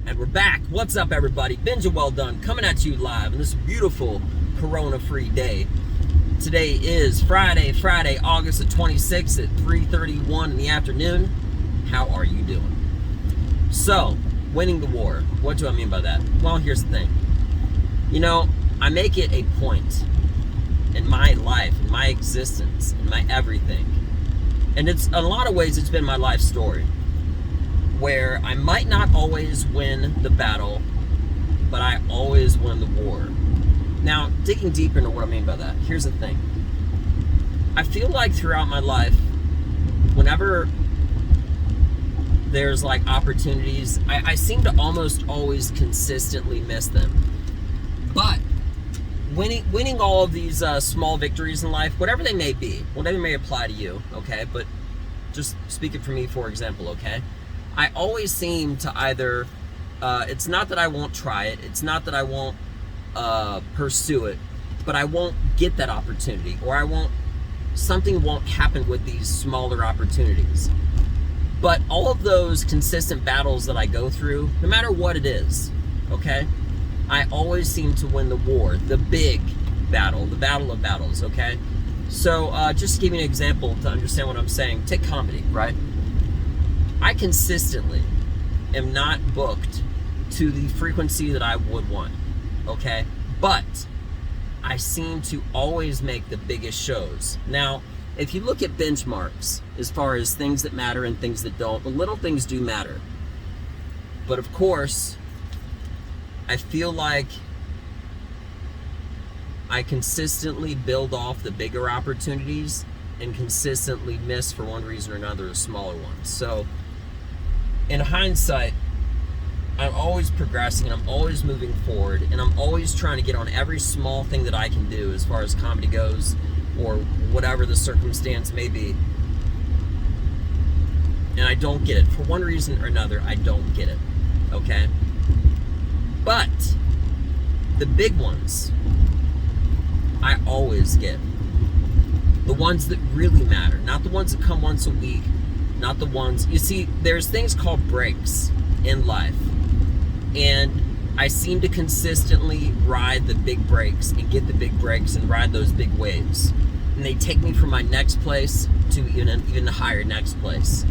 And we're back. What's up, everybody? Benja Welldone coming at you live on this beautiful corona-free day. Today is Friday, August the 26th at 3:31 in the afternoon. How are you doing? So, winning the war. What do I mean by that? Well, here's the thing. You know, I make it a point in my life, in my existence, in my everything. And it's, in a lot of ways, it's been my life story, where I might not always win the battle, but I always win the war. Now, digging deeper into what I mean by that, here's the thing. I feel like throughout my life, whenever there's like opportunities, I seem to almost always consistently miss them. But winning all of these small victories in life, whatever they may be, whatever may apply to you, okay? But just speaking for me, for example, okay? I always seem to either, it's not that I won't try it, it's not that I won't pursue it, but I won't get that opportunity, or something won't happen with these smaller opportunities. But all of those consistent battles that I go through, no matter what it is, okay, I always seem to win the war, the big battle, the battle of battles, okay? So just to give you an example to understand what I'm saying, take comedy, right? I consistently am not booked to the frequency that I would want, okay? But I seem to always make the biggest shows. Now, if you look at benchmarks as far as things that matter and things that don't, the little things do matter. But of course, I feel like I consistently build off the bigger opportunities and consistently miss, for one reason or another, the smaller ones. So, in hindsight, I'm always progressing, and I'm always moving forward, and I'm always trying to get on every small thing that I can do as far as comedy goes, or whatever the circumstance may be. And I don't get it. For one reason or another, I don't get it, okay? But the big ones, I always get. The ones that really matter, not the ones that come once a week, not the ones, you see, there's things called breaks in life, and I seem to consistently ride the big breaks and get the big breaks and ride those big waves, and they take me from my next place to even the higher next place.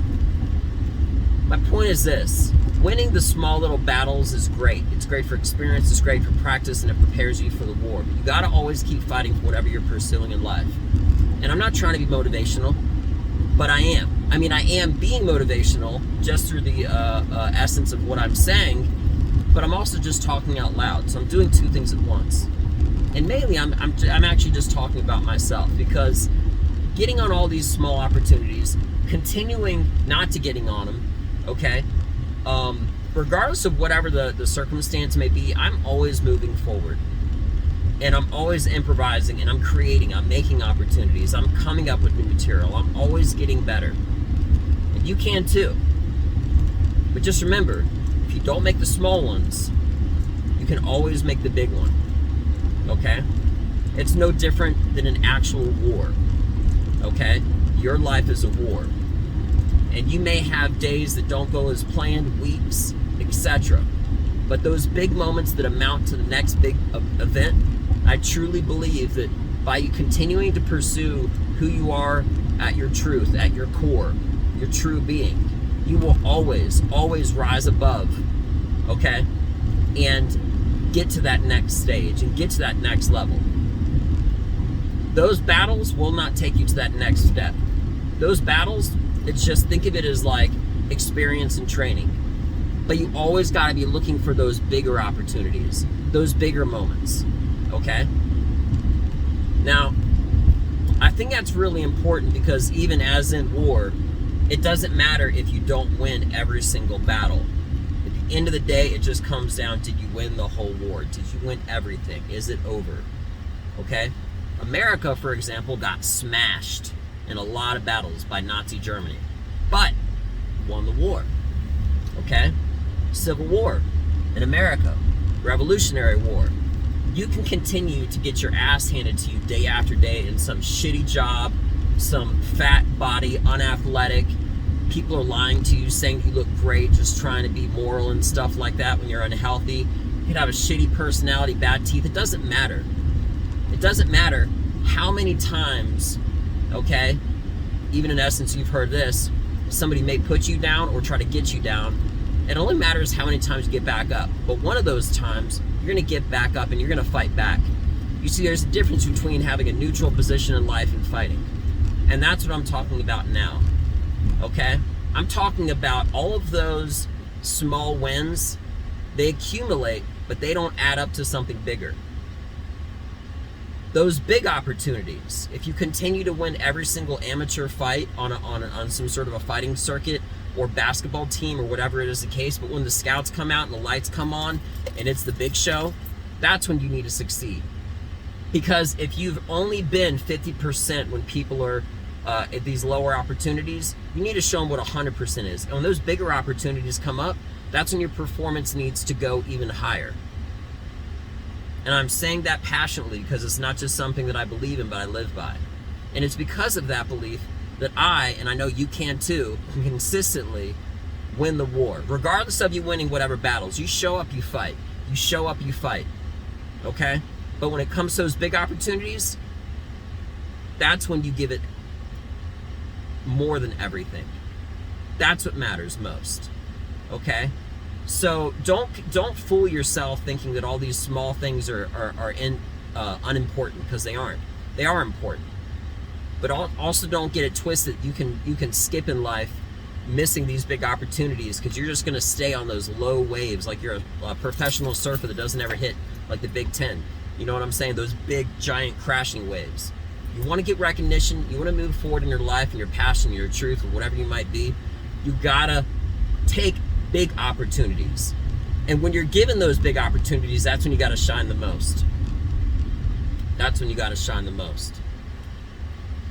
My point is this: winning the small little battles is great. It's great for experience, it's great for practice, and it prepares you for the war. But you gotta always keep fighting for whatever you're pursuing in life. And I'm not trying to be motivational, but I am. I mean, I am being motivational just through the essence of what I'm saying, but I'm also just talking out loud. So I'm doing two things at once. And mainly, I'm actually just talking about myself, because getting on all these small opportunities, continuing not to getting on them, okay? Regardless of whatever the circumstance may be, I'm always moving forward. And I'm always improvising, and I'm creating, I'm making opportunities, I'm coming up with new material, I'm always getting better. And you can too. But just remember, if you don't make the small ones, you can always make the big one, okay? It's no different than an actual war, okay? Your life is a war. And you may have days that don't go as planned, weeks, etc. But those big moments that amount to the next big event, I truly believe that by you continuing to pursue who you are at your truth, at your core, your true being, you will always, always rise above, okay? And get to that next stage and get to that next level. Those battles will not take you to that next step. Those battles, it's just, think of it as like experience and training. But you always gotta be looking for those bigger opportunities, those bigger moments. Okay? Now, I think that's really important, because even as in war, it doesn't matter if you don't win every single battle. At the end of the day, it just comes down, did you win the whole war? Did you win everything? Is it over? Okay? America, for example, got smashed in a lot of battles by Nazi Germany, but won the war. Okay? Civil War in America, Revolutionary War. You can continue to get your ass handed to you day after day in some shitty job, some fat body, unathletic, people are lying to you, saying you look great, just trying to be moral and stuff like that when you're unhealthy. You could have a shitty personality, bad teeth. It doesn't matter. It doesn't matter how many times, okay, even in essence you've heard this, somebody may put you down or try to get you down. It only matters how many times you get back up. But one of those times, you're gonna get back up and you're gonna fight back. You see, there's a difference between having a neutral position in life and fighting. And that's what I'm talking about now, okay? I'm talking about all of those small wins. They accumulate, but they don't add up to something bigger. Those big opportunities, if you continue to win every single amateur fight on some sort of a fighting circuit or basketball team or whatever it is the case, but when the scouts come out and the lights come on and it's the big show, that's when you need to succeed. Because if you've only been 50% when people are at these lower opportunities, you need to show them what 100% is. And when those bigger opportunities come up, that's when your performance needs to go even higher. And I'm saying that passionately because it's not just something that I believe in, but I live by. And it's because of that belief that I, and I know you can too, can consistently win the war. Regardless of you winning whatever battles, you show up, you fight. You show up, you fight. Okay? But when it comes to those big opportunities, that's when you give it more than everything. That's what matters most. Okay? So don't fool yourself thinking that all these small things are unimportant, because they aren't. They are important. But also don't get it twisted. You can skip in life missing these big opportunities because you're just going to stay on those low waves like you're a professional surfer that doesn't ever hit like the Big Ten. You know what I'm saying? Those big, giant crashing waves. You want to get recognition, you want to move forward in your life and your passion, your truth, or whatever you might be, you gotta take big opportunities. And when you're given those big opportunities, that's when you gotta shine the most. That's when you gotta shine the most.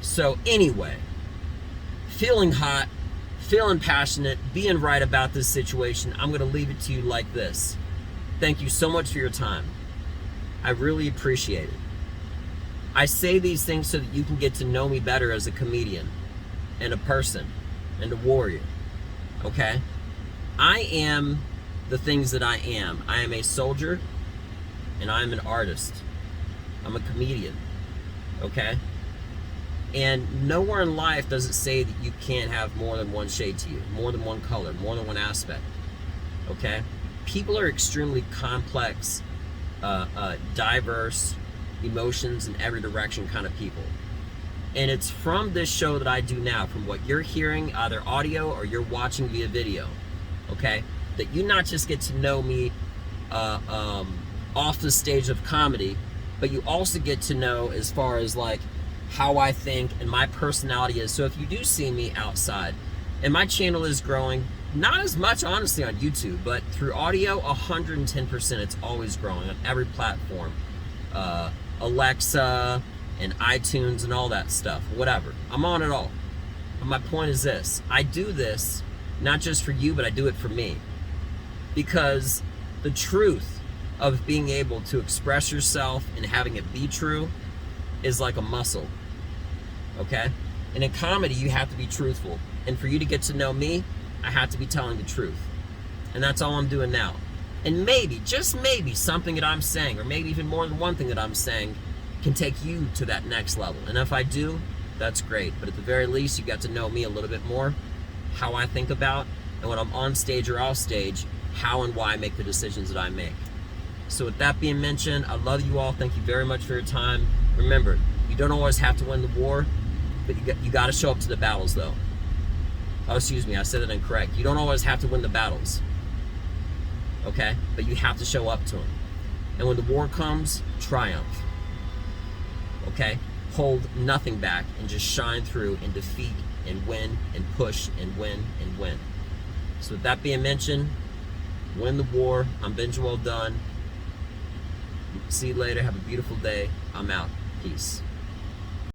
So anyway, feeling hot, feeling passionate, being right about this situation, I'm gonna leave it to you like this. Thank you so much for your time. I really appreciate it. I say these things so that you can get to know me better as a comedian and a person and a warrior, okay? I am the things that I am. I am a soldier and I am an artist. I'm a comedian, okay? And nowhere in life does it say that you can't have more than one shade to you, more than one color, more than one aspect, okay? People are extremely complex, diverse, emotions in every direction kind of people. And it's from this show that I do now, from what you're hearing, either audio or you're watching via video, okay, that you not just get to know me off the stage of comedy, but you also get to know as far as like how I think and my personality is. So if you do see me outside, and my channel is growing, not as much honestly on YouTube, but through audio, 110%, it's always growing on every platform. Alexa and iTunes and all that stuff, whatever. I'm on it all. But my point is this: I do this not just for you, but I do it for me. Because the truth of being able to express yourself and having it be true is like a muscle, okay? And in comedy, you have to be truthful. And for you to get to know me, I have to be telling the truth. And that's all I'm doing now. And maybe, just maybe, something that I'm saying, or maybe even more than one thing that I'm saying, can take you to that next level. And if I do, that's great. But at the very least, you got to know me a little bit more, how I think about, and when I'm on stage or off stage, how and why I make the decisions that I make. So with that being mentioned, I love you all. Thank you very much for your time. Remember, you don't always have to win the war, but you got to show up to the battles, though. Oh, excuse me, I said that incorrect. You don't always have to win the battles. Okay? But you have to show up to them. And when the war comes, triumph. Okay? Hold nothing back and just shine through and defeat and win and push and win and win. So with that being mentioned, win the war. I'm Benja Welldone. See you later. Have a beautiful day. I'm out. Peace.